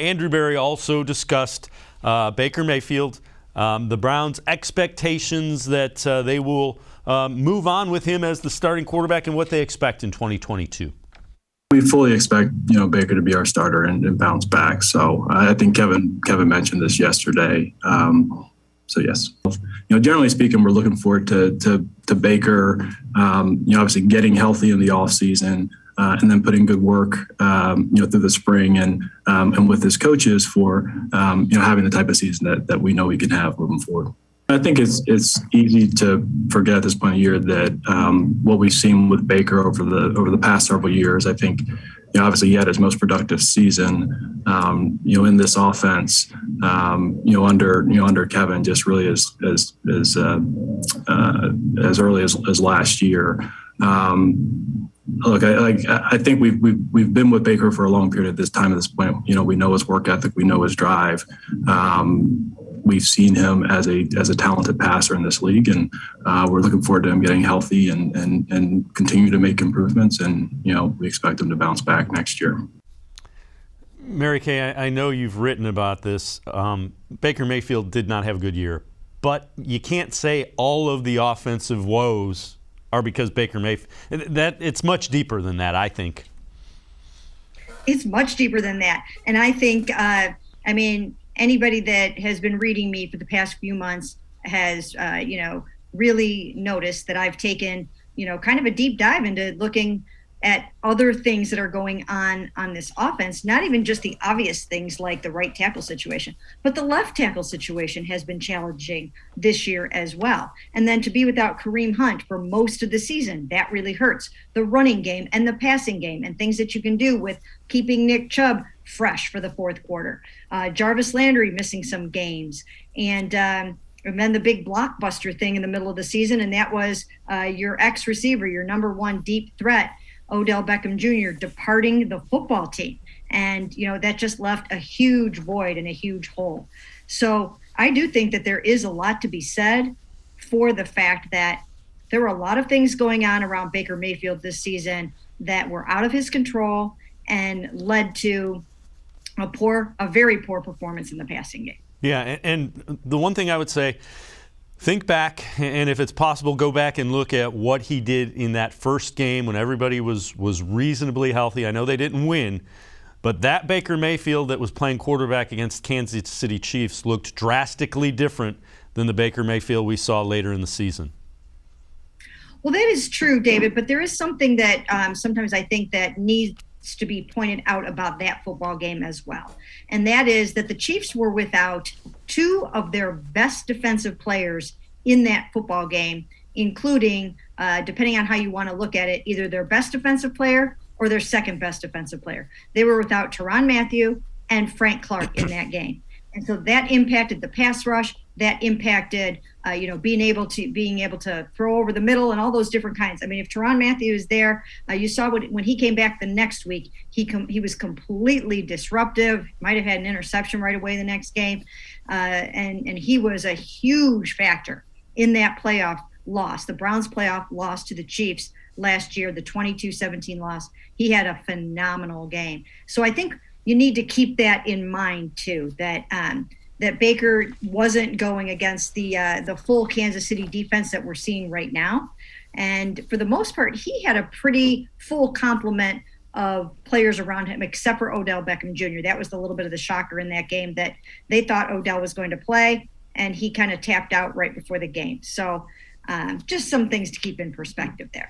Andrew Berry also discussed Baker Mayfield, the Browns' expectations that they will move on with him as the starting quarterback and what they expect in 2022. We fully expect, Baker to be our starter and bounce back. So I think Kevin mentioned this yesterday. So yes, generally speaking, we're looking forward to Baker, obviously getting healthy in the off season, and then putting good work, through the spring and with his coaches for, having the type of season that we know we can have moving forward. I think it's easy to forget at this point of the year that what we've seen with Baker over the past several years. I think, obviously he had his most productive season, in this offense, under Kevin, just really as early as last year. Look, I think we've been with Baker for a long period at this time. At this point, we know his work ethic, we know his drive. We've seen him as a talented passer in this league, and we're looking forward to him getting healthy and continue to make improvements. And we expect him to bounce back next year. Mary Kay, I know you've written about this. Baker Mayfield did not have a good year, but you can't say all of the offensive woes are because Baker Mayfield. It's much deeper than that, I think. It's much deeper than that. And I think, anybody that has been reading me for the past few months has, really noticed that I've taken, kind of a deep dive into looking at other things that are going on this offense, not even just the obvious things like the right tackle situation, but the left tackle situation has been challenging this year as well. And then to be without Kareem Hunt for most of the season, that really hurts the running game and the passing game and things that you can do with keeping Nick Chubb fresh for the fourth quarter. Jarvis Landry missing some games. And then the big blockbuster thing in the middle of the season, and that was your ex-receiver, your number one deep threat, Odell Beckham Jr. departing the football team. And, that just left a huge void and a huge hole. So I do think that there is a lot to be said for the fact that there were a lot of things going on around Baker Mayfield this season that were out of his control and led to a very poor performance in the passing game. Yeah, and the one thing I would say, think back, and if it's possible, go back and look at what he did in that first game when everybody was reasonably healthy. I know they didn't win, but that Baker Mayfield that was playing quarterback against Kansas City Chiefs looked drastically different than the Baker Mayfield we saw later in the season. Well, that is true, David, but there is something that sometimes I think that needs to be pointed out about that football game as well. And that is that the Chiefs were without two of their best defensive players in that football game, including, depending on how you want to look at it, either their best defensive player or their second best defensive player. They were without Tyrann Mathieu and Frank Clark in that game. And so that impacted the pass rush. That impacted, being able to throw over the middle and all those different kinds. I mean, if Tyrann Mathieu is there, you saw when he came back the next week, he was completely disruptive. Might have had an interception right away the next game, and he was a huge factor in that playoff loss, the Browns' playoff loss to the Chiefs last year, the 22-17 loss. He had a phenomenal game. So I think you need to keep that in mind too. That Baker wasn't going against the full Kansas City defense that we're seeing right now. And for the most part, he had a pretty full complement of players around him, except for Odell Beckham Jr. That was a little bit of the shocker in that game, that they thought Odell was going to play, and he kind of tapped out right before the game. So just some things to keep in perspective there.